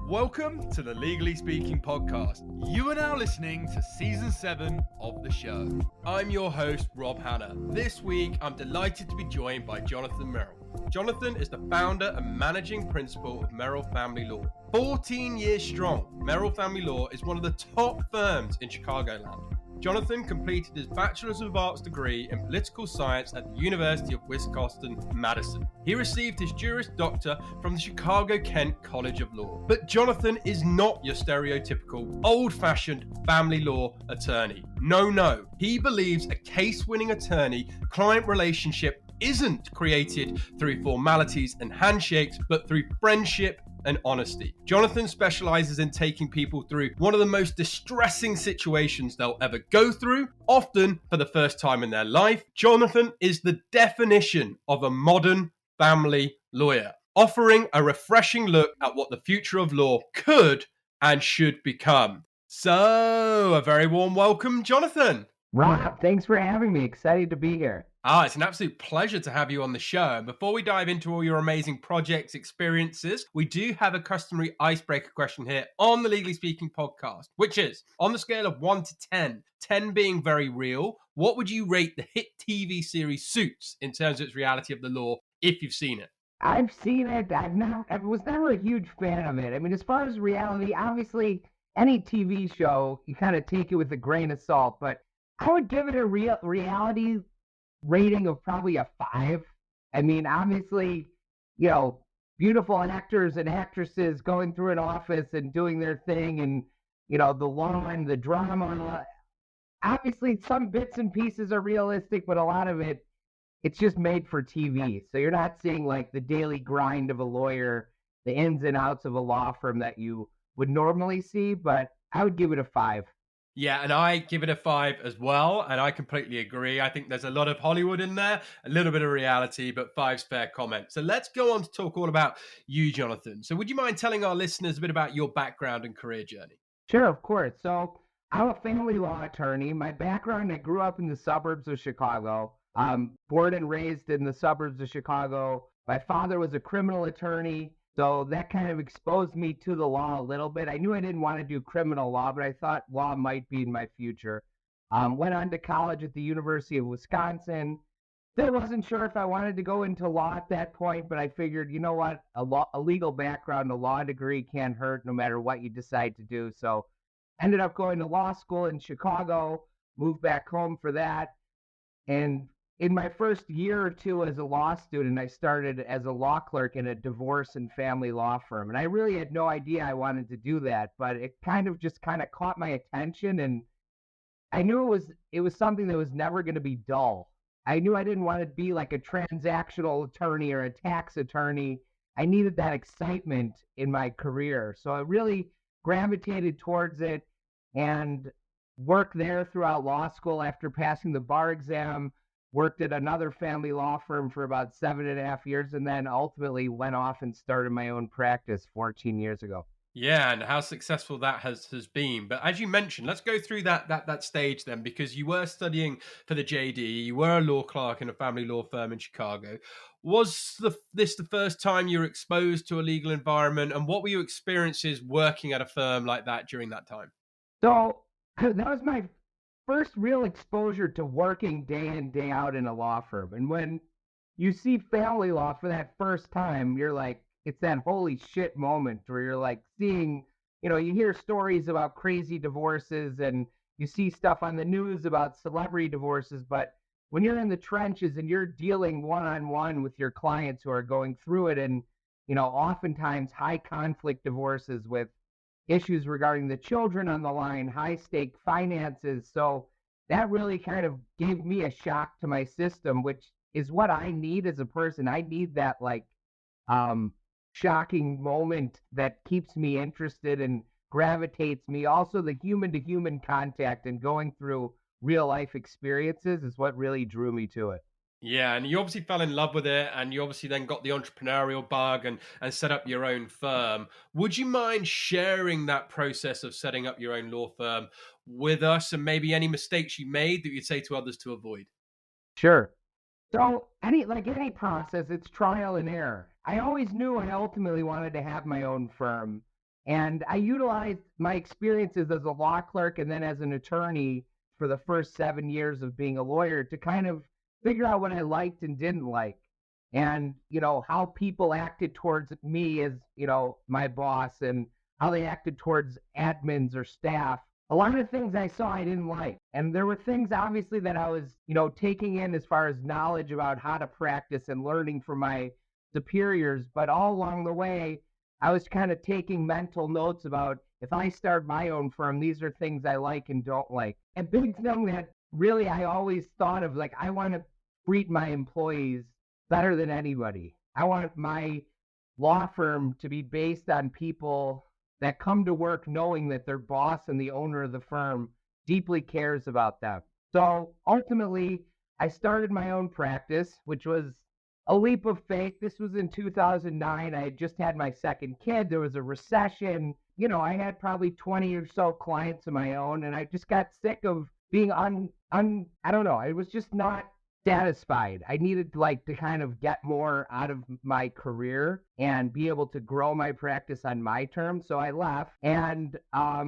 Welcome to the Legally Speaking podcast. You are now listening to season 7 of the show. I'm your host, Rob Hanna. This week, I'm delighted to be joined by Jonathan Merel. Jonathan is the founder and managing principal of Merel Family Law. 14 years strong, Merel Family Law is one of the top firms in Chicagoland. Jonathan completed his Bachelor's of Arts degree in Political Science at the University of Wisconsin-Madison. He received his Juris Doctor from the 𝐥𝐢𝐬𝐭𝐞𝐧𝐢𝐬𝐭𝐞𝐳 College of Law. But Jonathan is not your stereotypical, old-fashioned family law attorney. No. He believes a case-winning attorney-client relationship isn't created through formalities and handshakes, but through friendship and honesty. Jonathan specializes in taking people through one of the most distressing situations they'll ever go through, often for the first time in their life. Jonathan is the definition of a modern family lawyer, offering a refreshing look at what the future of law could and should become. So, a very warm welcome, Jonathan. Rob, thanks for having me. Excited to be here. It's an absolute pleasure to have you on the show. And before we dive into all your amazing projects, experiences, we do have a customary icebreaker question here on the Legally Speaking podcast, which is, on the scale of 1 to 10, 10 being very real, what would you rate the hit TV series Suits in terms of its reality of the law, if you've seen it? I've seen it. I was never a huge fan of it. I mean, as far as reality, obviously, any TV show, you kind of take it with a grain of salt, but I would give it a reality rating of probably a 5. I mean, obviously, beautiful actors and actresses going through an office and doing their thing, and the law and the drama. Obviously, some bits and pieces are realistic, but a lot of it's just made for TV. So you're not seeing like the daily grind of a lawyer, the ins and outs of a law firm that you would normally see, but I would give it a 5. Yeah, and I give it a 5 as well, and I completely agree. I think there's a lot of Hollywood in there, a little bit of reality, but 5's fair comment. So let's go on to talk all about you, Jonathan. So would you mind telling our listeners a bit about your background and career journey? Sure, of course. So I'm a family law attorney. My background, I grew up in the suburbs of Chicago. Born and raised in the suburbs of Chicago. My father was a criminal attorney. So that kind of exposed me to the law a little bit. I knew I didn't want to do criminal law, but I thought law might be in my future. Went on to college at the University of Wisconsin. Still wasn't sure if I wanted to go into law at that point, but I figured, you know what, a legal background, a law degree can't hurt no matter what you decide to do. So ended up going to law school in Chicago, moved back home for that. And in my first year or two as a law student, I started as a law clerk in a divorce and family law firm. And I really had no idea I wanted to do that, but it kind of caught my attention. And I knew it was something that was never going to be dull. I knew I didn't want to be like a transactional attorney or a tax attorney. I needed that excitement in my career. So I really gravitated towards it and worked there throughout law school after passing the bar exam. Worked at another family law firm for about 7.5 years, and then ultimately went off and started my own practice 14 years ago. Yeah, and how successful that has been. But as you mentioned, let's go through that stage then, because you were studying for the JD, you were a law clerk in a family law firm in Chicago. Was this the first time you were exposed to a legal environment, and what were your experiences working at a firm like that during that time? So that was my first real exposure to working day in, day out in a law firm. And when you see family law for that first time, you're like, it's that holy shit moment where you're like seeing, you hear stories about crazy divorces and you see stuff on the news about celebrity divorces. But when you're in the trenches and you're dealing one-on-one with your clients who are going through it, and, oftentimes high conflict divorces with issues regarding the children on the line, high stake finances. So that really kind of gave me a shock to my system, which is what I need as a person. I need that shocking moment that keeps me interested and gravitates me. Also, the human to human contact and going through real life experiences is what really drew me to it. Yeah, and you obviously fell in love with it, and you obviously then got the entrepreneurial bug and set up your own firm. Would you mind sharing that process of setting up your own law firm with us, and maybe any mistakes you made that you'd say to others to avoid? Sure. So any process, it's trial and error. I always knew I ultimately wanted to have my own firm. And I utilized my experiences as a law clerk and then as an attorney for the first 7 years of being a lawyer to kind of figure out what I liked and didn't like. And, how people acted towards me as, my boss and how they acted towards admins or staff. A lot of things I saw I didn't like. And there were things obviously that I was, taking in as far as knowledge about how to practice and learning from my superiors. But all along the way, I was kind of taking mental notes about if I start my own firm, these are things I like and don't like. A big thing that really I always thought of, like, I want to treat my employees better than anybody. I want my law firm to be based on people that come to work knowing that their boss and the owner of the firm deeply cares about them. So ultimately, I started my own practice, which was a leap of faith. This was in 2009. I had just had my second kid. There was a recession. I had probably 20 or so clients of my own, and I just got sick of being I don't know. I was just not satisfied. I needed to kind of get more out of my career and be able to grow my practice on my terms. So I left and, I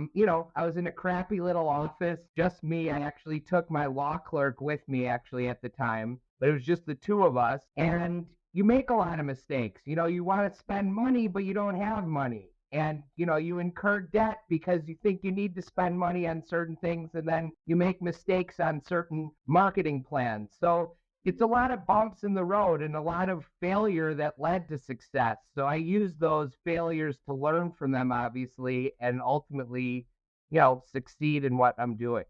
was in a crappy little office, just me. I actually took my law clerk with me actually at the time, but it was just the two of us. And you make a lot of mistakes. You want to spend money, but you don't have money. And, you incur debt because you think you need to spend money on certain things, and then you make mistakes on certain marketing plans. So it's a lot of bumps in the road and a lot of failure that led to success. So I use those failures to learn from them, obviously, and ultimately, succeed in what I'm doing.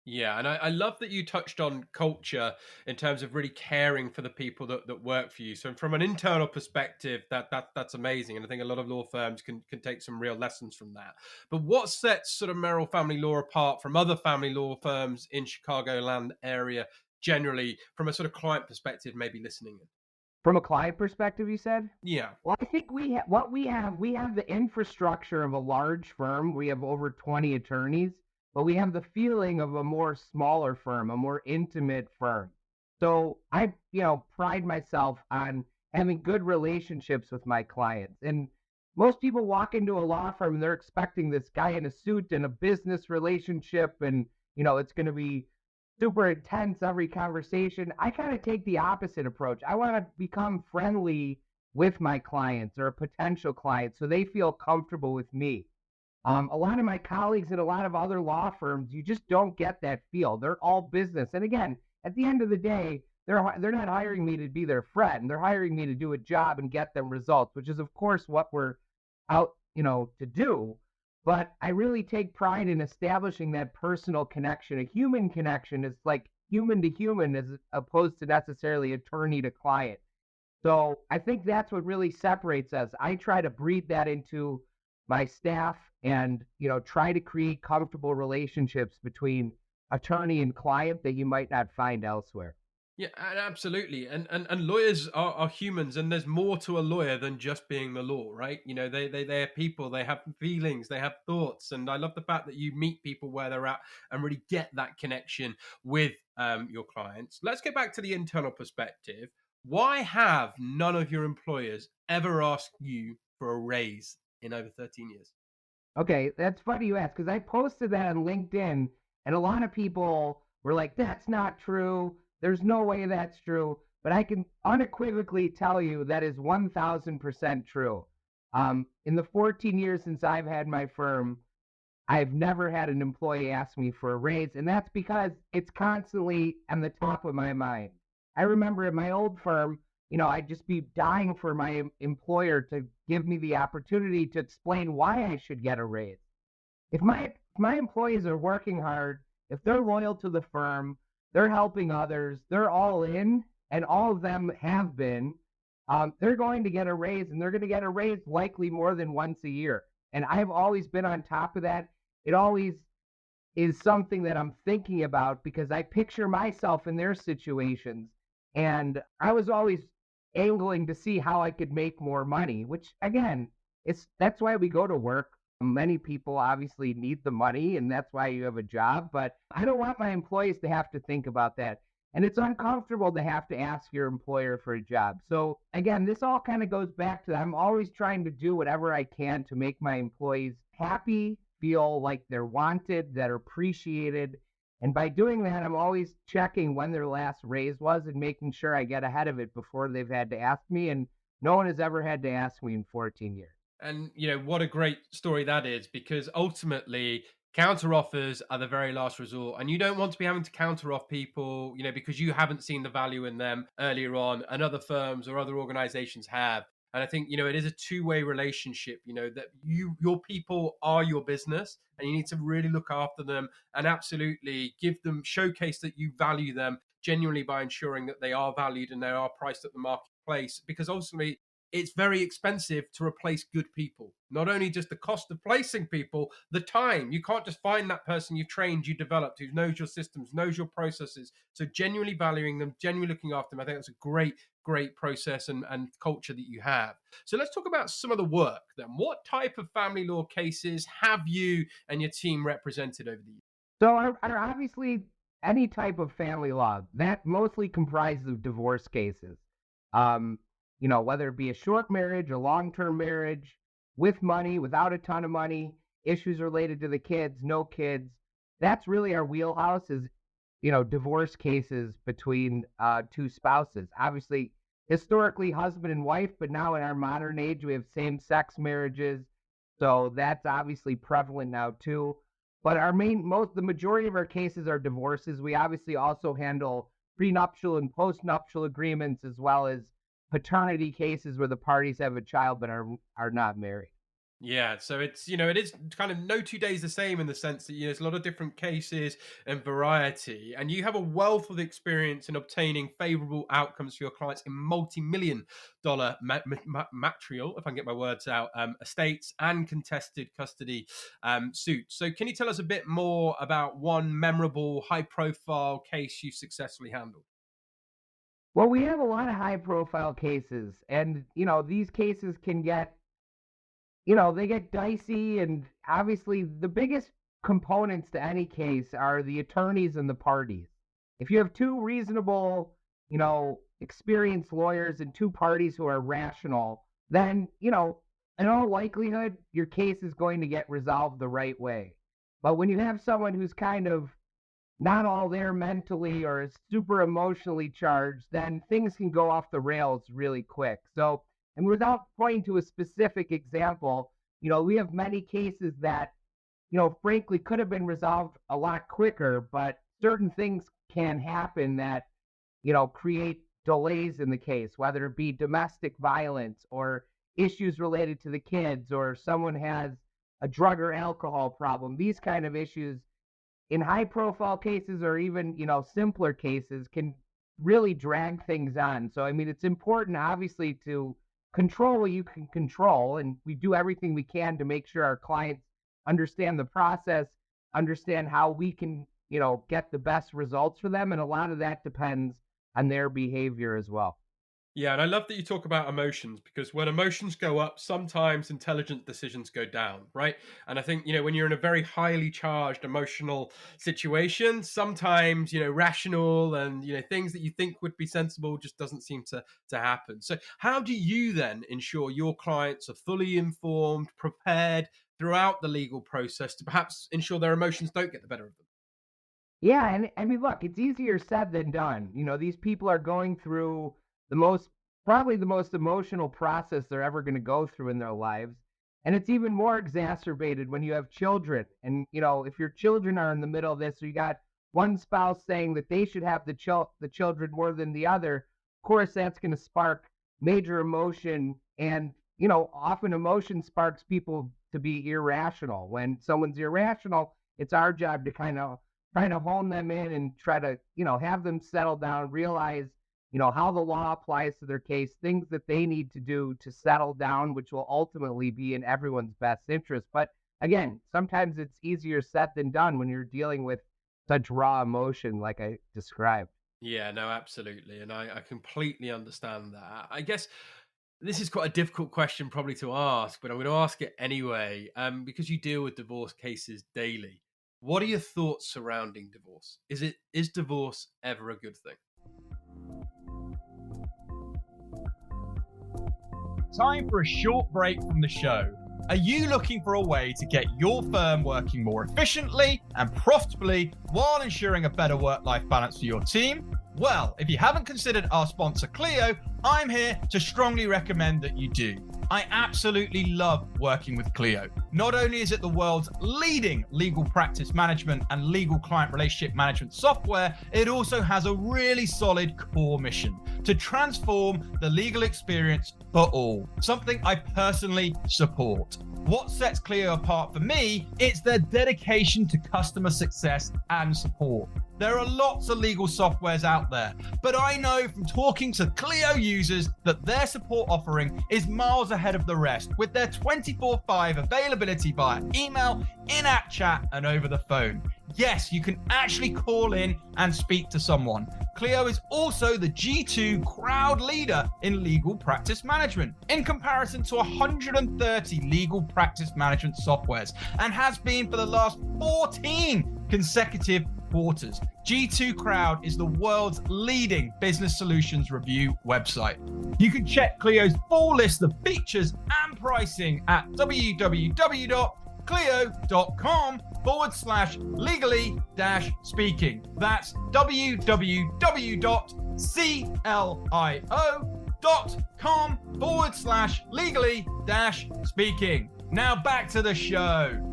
Yeah, and I love that you touched on culture in terms of really caring for the people that work for you. So from an internal perspective, that's amazing. And I think a lot of law firms can take some real lessons from that. But what sets sort of Merel Family Law apart from other family law firms in Chicagoland area generally from a sort of client perspective, maybe listening in? From a client perspective, you said? Yeah. Well, I think we have the infrastructure of a large firm. We have over 20 attorneys, but we have the feeling of a more smaller firm, a more intimate firm. So I, pride myself on having good relationships with my clients. And most people walk into a law firm and they're expecting this guy in a suit and a business relationship, and it's going to be super intense every conversation. I kind of take the opposite approach. I want to become friendly with my clients or a potential client so they feel comfortable with me. A lot of my colleagues at a lot of other law firms, you just don't get that feel. They're all business. And again, at the end of the day, they're not hiring me to be their friend. They're hiring me to do a job and get them results, which is, of course, what we're out, to do. But I really take pride in establishing that personal connection. A human connection is like human to human as opposed to necessarily attorney to client. So I think that's what really separates us. I try to breed that into my staff and, try to create comfortable relationships between attorney and client that you might not find elsewhere. Yeah, absolutely. And lawyers are humans, and there's more to a lawyer than just being the law, right? They're people, they have feelings, they have thoughts. And I love the fact that you meet people where they're at and really get that connection with your clients. Let's get back to the internal perspective. Why have none of your employers ever asked you for a raise in over 13 years? Okay, that's funny you ask because I posted that on LinkedIn, and a lot of people were like, "That's not true. There's no way that's true." But I can unequivocally tell you that is 1,000% true. In the 14 years since I've had my firm, I've never had an employee ask me for a raise, and that's because it's constantly on the top of my mind. I remember at my old firm, I'd just be dying for my employer to give me the opportunity to explain why I should get a raise. If my employees are working hard, if they're loyal to the firm, they're helping others, they're all in, and all of them have been, they're going to get a raise, and they're going to get a raise likely more than once a year. And I've always been on top of that. It always is something that I'm thinking about because I picture myself in their situations. And I was always angling to see how I could make more money, which again, that's why we go to work. Many people obviously need the money and that's why you have a job, but I don't want my employees to have to think about that. And it's uncomfortable to have to ask your employer for a job. So again, this all kind of goes back to that. I'm always trying to do whatever I can to make my employees happy, feel like they're wanted, that are appreciated. And by doing that, I'm always checking when their last raise was and making sure I get ahead of it before they've had to ask me. And no one has ever had to ask me in 14 years. And, what a great story that is, because ultimately counter offers are the very last resort. And you don't want to be having to counter off people, because you haven't seen the value in them earlier on and other firms or other organizations have. And I think, it is a two-way relationship, that your people are your business and you need to really look after them and absolutely showcase that you value them genuinely by ensuring that they are valued and they are priced at the marketplace, because ultimately it's very expensive to replace good people. Not only just the cost of placing people, the time. You can't just find that person you've trained, you developed, who knows your systems, knows your processes. So genuinely valuing them, genuinely looking after them. I think that's a great process and culture that you have. So let's talk about some of the work then. What type of family law cases have you and your team represented over the years? So obviously any type of family law that mostly comprises of divorce cases. Um, whether it be a short marriage, a long-term marriage, with money, without a ton of money, issues related to the kids, no kids. That's really our wheelhouse is, divorce cases between two spouses. Obviously, historically, husband and wife, but now in our modern age, we have same-sex marriages. So that's obviously prevalent now too. But the majority of our cases are divorces. We obviously also handle prenuptial and postnuptial agreements as well as paternity cases where the parties have a child but are not married. Yeah, so it's it is kind of no 2 days the same in the sense that there's a lot of different cases and variety, and you have a wealth of experience in obtaining favorable outcomes for your clients in multi-million dollar material, if I can get my words out, estates and contested custody suits. So, can you tell us a bit more about one memorable, high-profile case you successfully handled? Well, we have a lot of high profile cases, and these cases can get they get dicey, and obviously the biggest components to any case are the attorneys and the parties. If you have two reasonable, experienced lawyers and two parties who are rational, then, in all likelihood, your case is going to get resolved the right way. But when you have someone who's kind of not all there mentally or is super emotionally charged, then things can go off the rails really quick. So, and without pointing to a specific example, we have many cases that, frankly could have been resolved a lot quicker, but certain things can happen that, create delays in the case, whether it be domestic violence or issues related to the kids, or someone has a drug or alcohol problem. These kind of issues in high profile cases or even, simpler cases can really drag things on. So, I mean, it's important, obviously, to control what you can control. And we do everything we can to make sure our clients understand the process, understand how we can, get the best results for them. And a lot of that depends on their behavior as well. Yeah, and I love that you talk about emotions, because when emotions go up, sometimes intelligent decisions go down, right? And I think, when you're in a very highly charged emotional situation, sometimes, rational and, things that you think would be sensible just doesn't seem to happen. So how do you then ensure your clients are fully informed, prepared throughout the legal process to perhaps ensure their emotions don't get the better of them? Yeah, and I mean, look, it's easier said than done. These people are going through the most, probably the most emotional process they're ever going to go through in their lives. And it's even more exacerbated when you have children. And, if your children are in the middle of this, or you got one spouse saying that they should have the children more than the other, of course, that's going to spark major emotion. And, often emotion sparks people to be irrational. When someone's irrational, it's our job to kind of trying to hone them in and try to, have them settle down, realize, how the law applies to their case, things that they need to do to settle down, which will ultimately be in everyone's best interest. But again, sometimes it's easier said than done when you're dealing with such raw emotion like I described. Yeah, no, absolutely. And I completely understand that. I guess this is quite a difficult question probably to ask, but I'm going to ask it anyway, because you deal with divorce cases daily. What are your thoughts surrounding divorce? Is divorce ever a good thing? Time for a short break from the show. Are you looking for a way to get your firm working more efficiently and profitably while ensuring a better work-life balance for your team? Well, if you haven't considered our sponsor 𝐤𝐢𝐬𝐿, I'm here to strongly recommend that you do. I absolutely love working with 𝐤𝐤𝐬𝐿. Not only is it the world's leading legal practice management and legal client relationship management software, it also has a really solid core mission to transform the legal experience for all, something I personally support. What sets 𝐤𝐤𝐬𝐿 apart for me, it's their dedication to customer success and support. There are lots of legal softwares out there, but I know from talking to 𝐤𝐤𝐬𝐿 users that their support offering is miles ahead of the rest, with their 24/5 availability via email, in-app chat, and over the phone. Yes, you can actually call in and speak to someone. 𝐤𝐤𝐬𝐿 is also the G2 crowd leader in legal practice management, in comparison to 130 legal practice management softwares, and has been for the last 14 consecutive quarters. G2 Crowd is the world's leading business solutions review website. You can check 𝐤𝐤𝐬𝐿's full list of features and pricing at www.𝐤𝐤𝐬𝐿.com/legally-speaking. That's www.clio.com/legally-speaking. Now back to the show.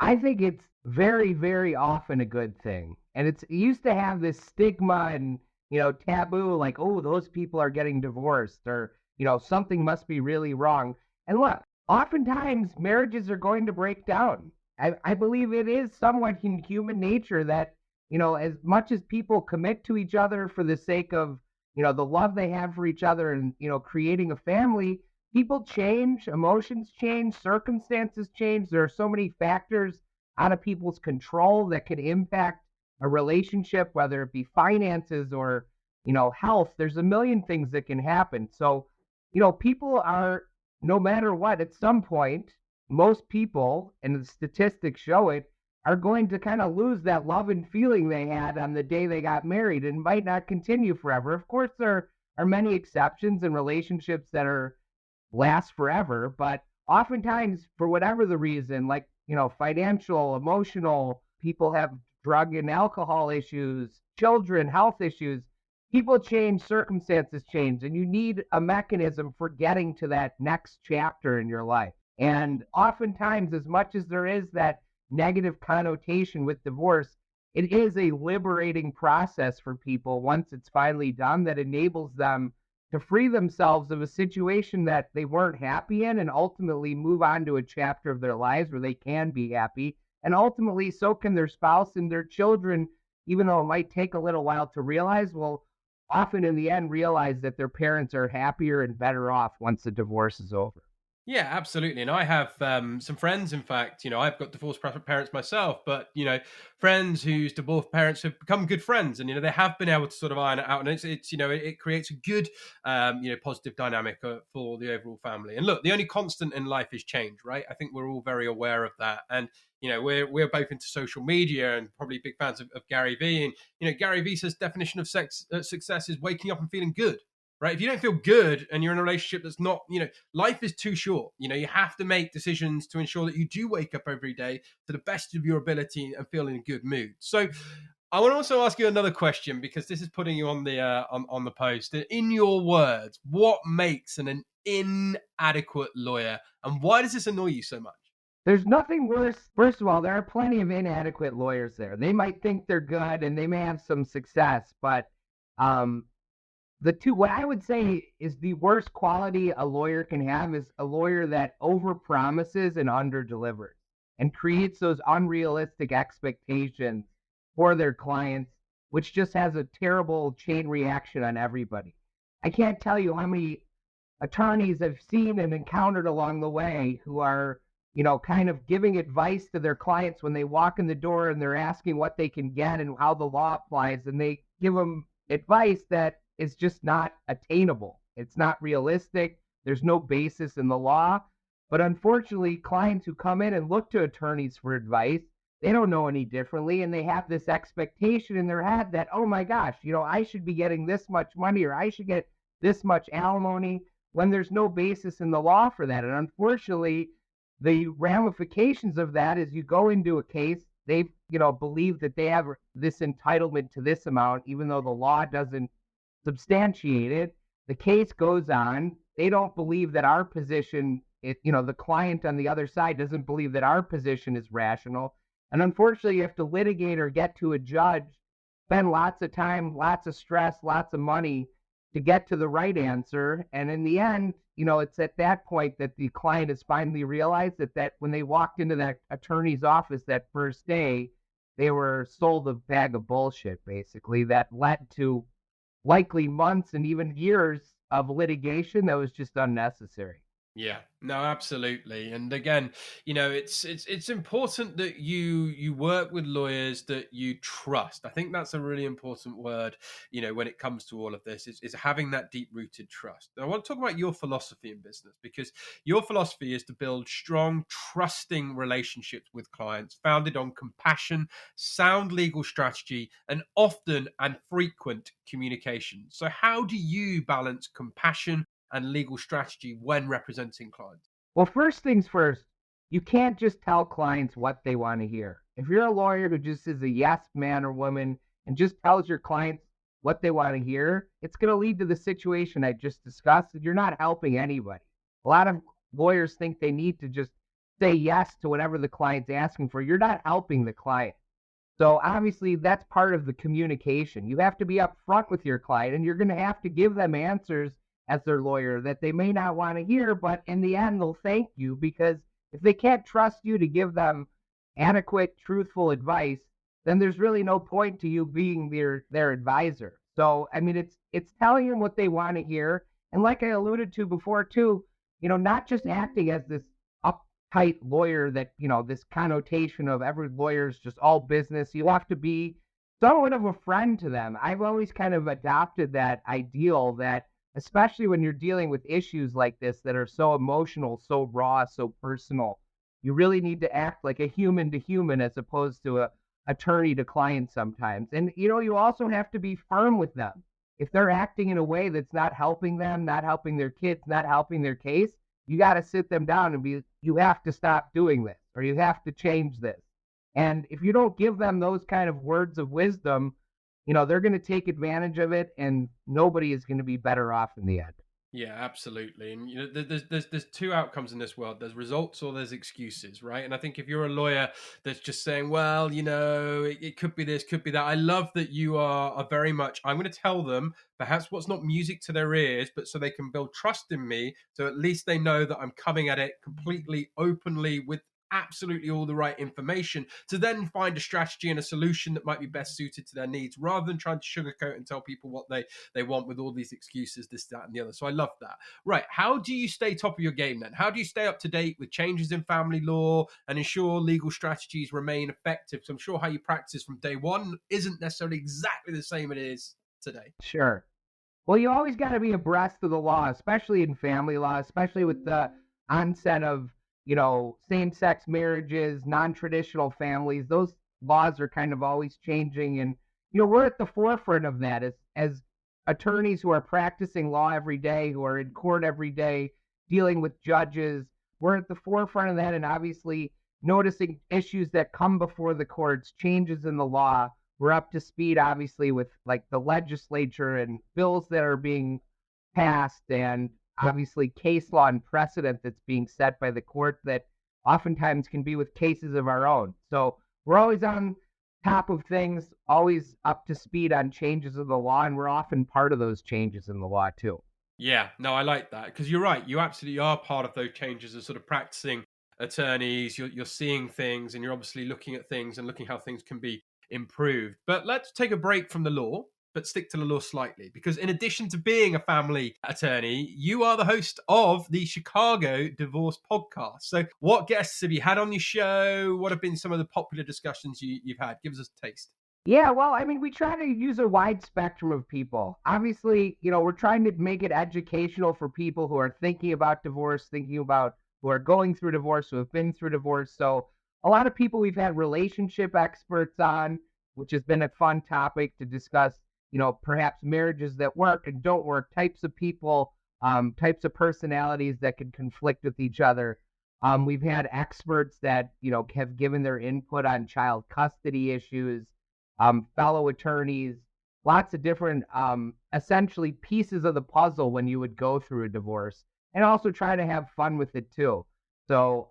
I think it's very, very often a good thing. And it used to have this stigma and, taboo, like, oh, those people are getting divorced, or, something must be really wrong. And look, oftentimes marriages are going to break down. I believe it is somewhat in human nature that, as much as people commit to each other for the sake of, the love they have for each other and, creating a family, people change, emotions change, circumstances change. There are so many factors out of people's control that could impact a relationship, whether it be finances or, health. There's a million things that can happen. So, people are, no matter what, at some point, most people, and the statistics show it, are going to kind of lose that love and feeling they had on the day they got married, and might not continue forever. Of course, there are many exceptions in relationships that last forever, but oftentimes, for whatever the reason, like, financial, emotional, people have drug and alcohol issues, children, health issues, people change, circumstances change, and you need a mechanism for getting to that next chapter in your life. And oftentimes, as much as there is that negative connotation with divorce, it is a liberating process for people once it's finally done that enables them to free themselves of a situation that they weren't happy in and ultimately move on to a chapter of their lives where they can be happy. And ultimately, so can their spouse and their children, even though it might take a little while to realize, will often in the end realize that their parents are happier and better off once the divorce is over. Yeah, absolutely. And I have some friends, in fact, I've got divorced parents myself, but, friends whose divorced parents have become good friends, and, they have been able to sort of iron it out. And it's it creates a good, positive dynamic for the overall family. And look, the only constant in life is change, right? I think we're all very aware of that. And, we're both into social media and probably big fans of Gary Vee. And, Gary Vee says definition of success is waking up and feeling good. Right? If you don't feel good and you're in a relationship that's not, life is too short. You have to make decisions to ensure that you do wake up every day to the best of your ability and feel in a good mood. So I want to also ask you another question, because this is putting you on the on the post. In your words, what makes an inadequate lawyer, and why does this annoy you so much? There's nothing worse. First of all, there are plenty of inadequate lawyers there. They might think they're good and they may have some success, but what I would say is the worst quality a lawyer can have is a lawyer that overpromises and underdelivers and creates those unrealistic expectations for their clients, which just has a terrible chain reaction on everybody. I can't tell you how many attorneys I've seen and encountered along the way who are, kind of giving advice to their clients when they walk in the door and they're asking what they can get and how the law applies, and they give them advice that is just not attainable. It's not realistic. There's no basis in the law. But unfortunately, clients who come in and look to attorneys for advice, they don't know any differently. And they have this expectation in their head that, oh my gosh, I should be getting this much money or I should get this much alimony when there's no basis in the law for that. And unfortunately, the ramifications of that is you go into a case, they believe that they have this entitlement to this amount, even though the law doesn't substantiate it. The case goes on. They don't believe that our position, the client on the other side doesn't believe that our position is rational. And unfortunately, you have to litigate or get to a judge, spend lots of time, lots of stress, lots of money to get to the right answer. And in the end, it's at that point that the client has finally realized that when they walked into that attorney's office that first day, they were sold a bag of bullshit, basically, that led to likely months and even years of litigation that was just unnecessary. Yeah, no, absolutely. And again, it's important that you work with lawyers that you trust. I think that's a really important word, when it comes to all of this, is having that deep rooted trust. Now, I want to talk about your philosophy in business, because your philosophy is to build strong, trusting relationships with clients founded on compassion, sound legal strategy, and often and frequent communication. So how do you balance compassion and legal strategy when representing clients? Well, first things first, you can't just tell clients what they want to hear. If you're a lawyer who just is a yes man or woman and just tells your clients what they want to hear, it's going to lead to the situation I just discussed, and you're not helping anybody. A lot of lawyers think they need to just say yes to whatever the client's asking for. You're not helping the client. So obviously that's part of the communication. You have to be upfront with your client, and you're going to have to give them answers as their lawyer that they may not want to hear, but in the end, they'll thank you, because if they can't trust you to give them adequate, truthful advice, then there's really no point to you being their advisor. So, I mean, it's telling them what they want to hear. And like I alluded to before too, not just acting as this uptight lawyer that, this connotation of every lawyer is just all business. You have to be somewhat of a friend to them. I've always kind of adopted that ideal that, especially when you're dealing with issues like this that are so emotional, so raw, so personal, you really need to act like a human to human as opposed to a attorney to client sometimes. And, you also have to be firm with them. If they're acting in a way that's not helping them, not helping their kids, not helping their case, you got to sit them down and you have to stop doing this, or you have to change this. And if you don't give them those kind of words of wisdom, they're going to take advantage of it, and nobody is going to be better off in the end. Yeah, absolutely. And there's two outcomes in this world. There's results or there's excuses, right? And I think if you're a lawyer that's just saying, well, it could be this, could be that. I love that you are very much, I'm going to tell them perhaps what's not music to their ears, but so they can build trust in me. So at least they know that I'm coming at it completely openly with absolutely all the right information to then find a strategy and a solution that might be best suited to their needs, rather than trying to sugarcoat and tell people what they want with all these excuses, this, that, and the other. So I love that. Right. How do you stay top of your game then? How do you stay up to date with changes in family law and ensure legal strategies remain effective? So I'm sure how you practice from day one isn't necessarily exactly the same it is today. Sure. Well, you always got to be abreast of the law, especially in family law, especially with the onset of same-sex marriages, non-traditional families. Those laws are kind of always changing. And, we're at the forefront of that as attorneys who are practicing law every day, who are in court every day, dealing with judges. We're at the forefront of that, and obviously noticing issues that come before the courts, changes in the law. We're up to speed, obviously, with like the legislature and bills that are being passed, and obviously case law and precedent that's being set by the court that oftentimes can be with cases of our own. So we're always on top of things, always up to speed on changes of the law, and we're often part of those changes in the law too. Yeah, no, I like that, because you're right. You absolutely are part of those changes as sort of practicing attorneys. You're seeing things, and you're obviously looking at things and looking how things can be improved. But let's take a break from the law, but stick to the law slightly, because in addition to being a family attorney, you are the host of the Chicago Divorce Podcast. So what guests have you had on your show? What have been some of the popular discussions you've had? Give us a taste. Yeah, well, I mean, we try to use a wide spectrum of people. Obviously, we're trying to make it educational for people who are thinking about divorce, thinking about who are going through divorce, who have been through divorce. So a lot of people we've had relationship experts on, which has been a fun topic to discuss, perhaps marriages that work and don't work, types of people, types of personalities that can conflict with each other. We've had experts that, have given their input on child custody issues, fellow attorneys, lots of different, essentially pieces of the puzzle when you would go through a divorce, and also try to have fun with it too. So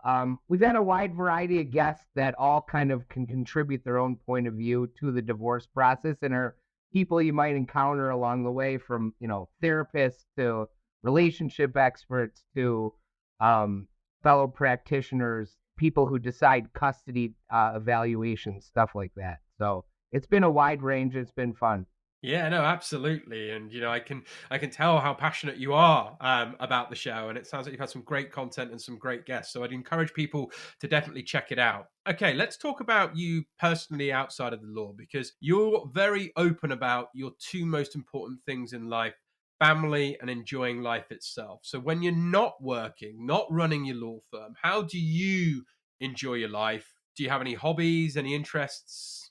we've had a wide variety of guests that all kind of can contribute their own point of view to the divorce process, and are people you might encounter along the way, from, therapists to relationship experts to fellow practitioners, people who decide custody evaluations, stuff like that. So it's been a wide range. It's been fun. Yeah, no, absolutely, and I can tell how passionate you are about the show, and it sounds like you've had some great content and some great guests. So I'd encourage people to definitely check it out. Okay, let's talk about you personally outside of the law, because you're very open about your two most important things in life: family and enjoying life itself. So when you're not working, not running your law firm, how do you enjoy your life? Do you have any hobbies, any interests?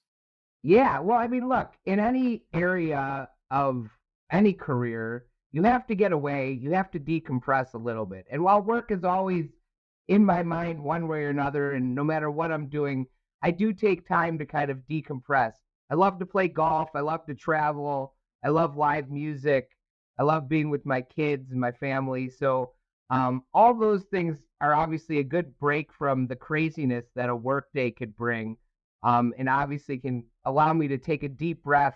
Yeah, well, I mean, look, in any area of any career, you have to get away, you have to decompress a little bit. And while work is always in my mind one way or another, and no matter what I'm doing, I do take time to kind of decompress. I love to play golf, I love to travel, I love live music, I love being with my kids and my family. So, all those things are obviously a good break from the craziness that a workday could bring, and obviously can allow me to take a deep breath,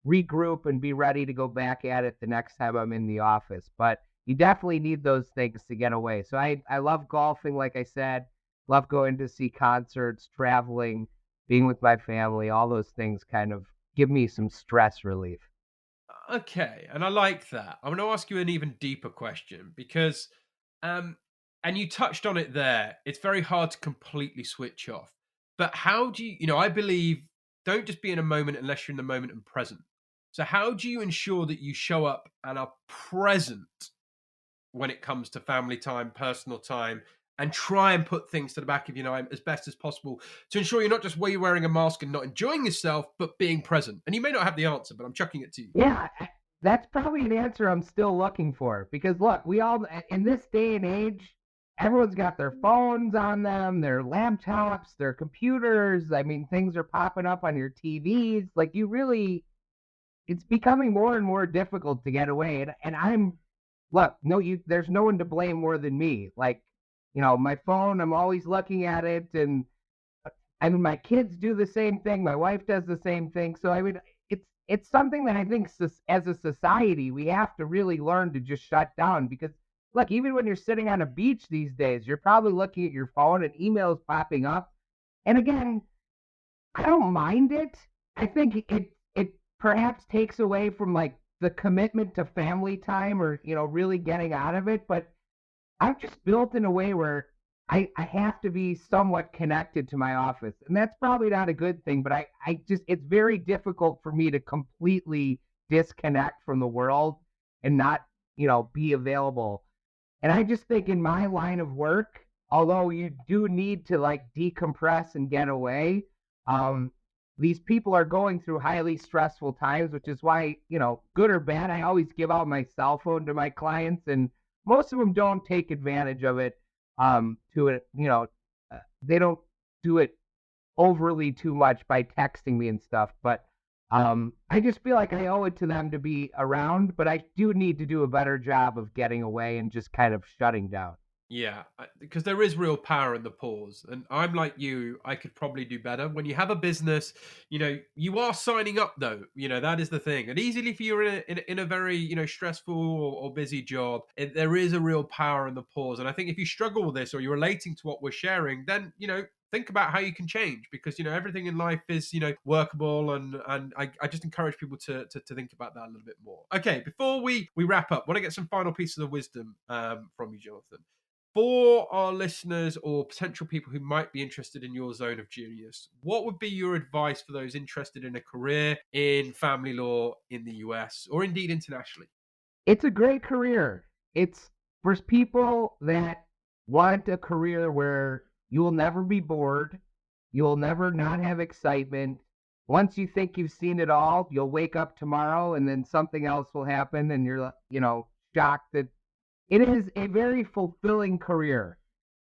regroup, and be ready to go back at it the next time I'm in the office. But you definitely need those things to get away. So I love golfing, like I said, love going to see concerts, traveling, being with my family. All those things kind of give me some stress relief. Okay, and I like that. I'm going to ask you an even deeper question, because, um, and you touched on it there. It's very hard to completely switch off. But how do you, I believe, don't just be in a moment unless you're in the moment and present. So how do you ensure that you show up and are present when it comes to family time, personal time, and try and put things to the back of your mind as best as possible to ensure you're not just wearing a mask and not enjoying yourself, but being present? And you may not have the answer, but I'm chucking it to you. Yeah, that's probably an answer I'm still looking for, because look, we all, in this day and age, everyone's got their phones on them, their laptops, their computers. I mean, things are popping up on your TVs. Like, you really, it's becoming more and more difficult to get away. And look, no, there's no one to blame more than me. Like, my phone, I'm always looking at it. And I mean, my kids do the same thing. My wife does the same thing. So I mean, it's something that I think, as a society, we have to really learn to just shut down. Because look, even when you're sitting on a beach these days, you're probably looking at your phone and emails popping up. And again, I don't mind it. I think it perhaps takes away from, like, the commitment to family time, or really getting out of it. But I'm just built in a way where I have to be somewhat connected to my office. And that's probably not a good thing, but I just, it's very difficult for me to completely disconnect from the world and not, be available. And I just think, in my line of work, although you do need to, like, decompress and get away, um, these people are going through highly stressful times, which is why, good or bad, I always give out my cell phone to my clients, and most of them don't take advantage of it. To it, they don't do it overly too much by texting me and stuff. But I just feel like I owe it to them to be around, but I do need to do a better job of getting away and just kind of shutting down. Yeah, because there is real power in the pause. And I'm like you, I could probably do better. When you have a business, you are signing up, though. That is the thing. And easily, if you're in a very, stressful or busy job, there is a real power in the pause. And I think if you struggle with this, or you're relating to what we're sharing, then, think about how you can change, because, everything in life is, workable. And I just encourage people to think about that a little bit more. Okay, before we wrap up, I want to get some final pieces of wisdom from you, Jonathan. For our listeners or potential people who might be interested in your zone of genius, what would be your advice for those interested in a career in family law in the US, or indeed internationally? It's a great career. It's for people that want a career where you will never be bored, you'll never not have excitement. Once you think you've seen it all, you'll wake up tomorrow and then something else will happen and you're, shocked that it is a very fulfilling career.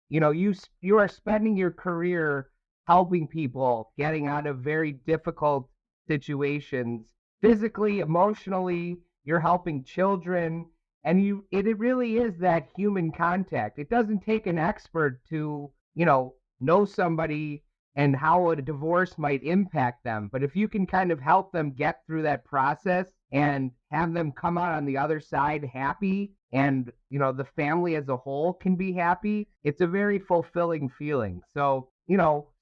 You are spending your career helping people getting out of very difficult situations, physically, emotionally. You're helping children, and it really is that human contact. It doesn't take an expert to, know somebody and how a divorce might impact them. But if you can kind of help them get through that process and have them come out on the other side happy, and the family as a whole can be happy, it's a very fulfilling feeling. So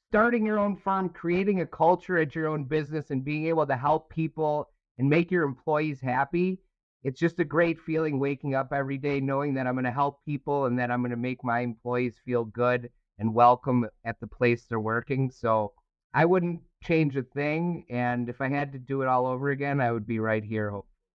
starting your own firm, creating a culture at your own business, and being able to help people and make your employees happy, it's just a great feeling waking up every day knowing that I'm going to help people and that I'm going to make my employees feel good and welcome at the place they're working. So I wouldn't change a thing, and if I had to do it all over again, I would be right here.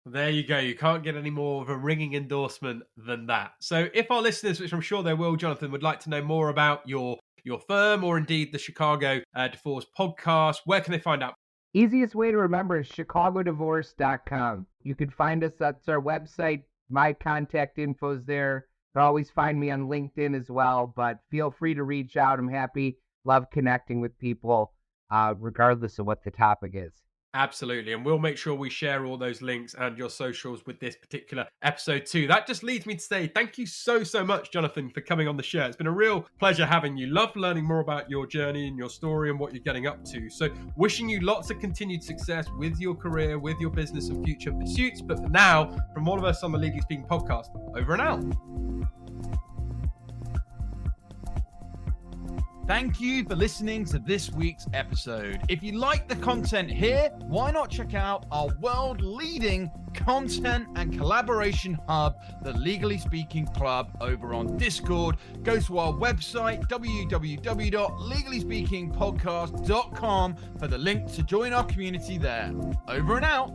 There you go. You can't get any more of a ringing endorsement than that. So if our listeners, which I'm sure they will, Jonathan, would like to know more about your firm or indeed the Chicago Divorce Podcast, where can they find out? Easiest way to remember is chicagodivorce.com. You can find us. That's our website. My contact info is there. You can always find me on LinkedIn as well, but feel free to reach out. I'm happy, love connecting with people, regardless of what the topic is. Absolutely. And we'll make sure we share all those links and your socials with this particular episode too. That just leads me to say thank you so much, Jonathan, for coming on the show. It's been a real pleasure having you. Loved learning more about your journey and your story and what you're getting up to. So wishing you lots of continued success with your career, with your business and future pursuits. But for now, from all of us on the Legally Speaking podcast, over and out. Thank you for listening to this week's episode. If you like the content here, why not check out our world-leading content and collaboration hub, the Legally Speaking Club, over on Discord. Go to our website, www.legallyspeakingpodcast.com, for the link to join our community there. Over and out.